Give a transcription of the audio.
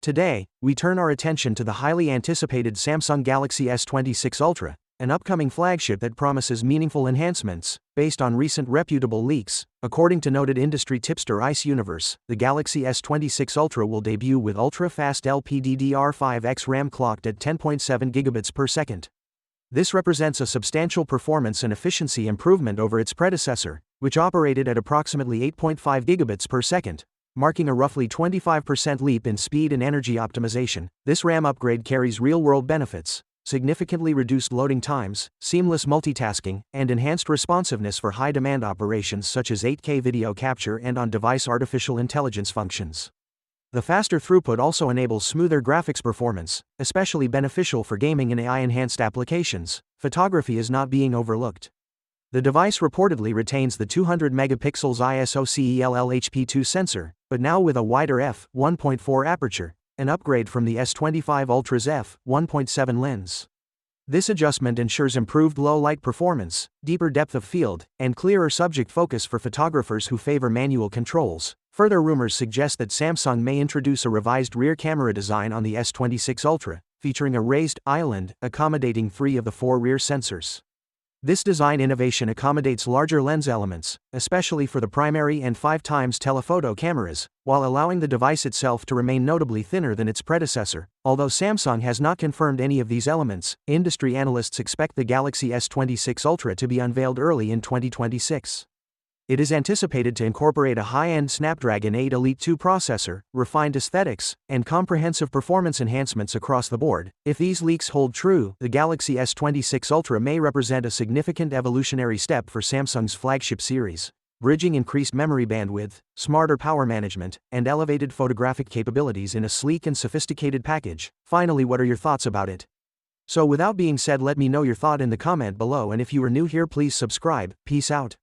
Today, we turn our attention to the highly anticipated Samsung Galaxy S26 Ultra, an upcoming flagship that promises meaningful enhancements. Based on recent reputable leaks, according to noted industry tipster Ice Universe, the Galaxy S26 Ultra will debut with ultra-fast LPDDR5X RAM clocked at 10.7 gigabits per second. This represents a substantial performance and efficiency improvement over its predecessor, which operated at approximately 8.5 gigabits per second, marking a roughly 25% leap in speed and energy optimization. This RAM upgrade carries real-world benefits: significantly reduced loading times, seamless multitasking, and enhanced responsiveness for high-demand operations such as 8K video capture and on-device artificial intelligence functions. The faster throughput also enables smoother graphics performance, especially beneficial for gaming and AI-enhanced applications. Photography is not being overlooked. The device reportedly retains the 200 megapixels ISO CELL-HP2 sensor, but now with a wider f1.4 aperture, an upgrade from the S25 Ultra's f1.7 lens. This adjustment ensures improved low-light performance, deeper depth of field, and clearer subject focus for photographers who favor manual controls. Further rumors suggest that Samsung may introduce a revised rear camera design on the S26 Ultra, featuring a raised island accommodating 3 of the 4 rear sensors. This design innovation accommodates larger lens elements, especially for the primary and 5x telephoto cameras, while allowing the device itself to remain notably thinner than its predecessor. Although Samsung has not confirmed any of these elements, industry analysts expect the Galaxy S26 Ultra to be unveiled early in 2026. It is anticipated to incorporate a high-end Snapdragon 8 Elite 2 processor, refined aesthetics, and comprehensive performance enhancements across the board. If these leaks hold true, the Galaxy S26 Ultra may represent a significant evolutionary step for Samsung's flagship series, bridging increased memory bandwidth, smarter power management, and elevated photographic capabilities in a sleek and sophisticated package. Finally, what are your thoughts about it? So without being said, let me know your thought in the comment below, and if you are new here, please subscribe. Peace out.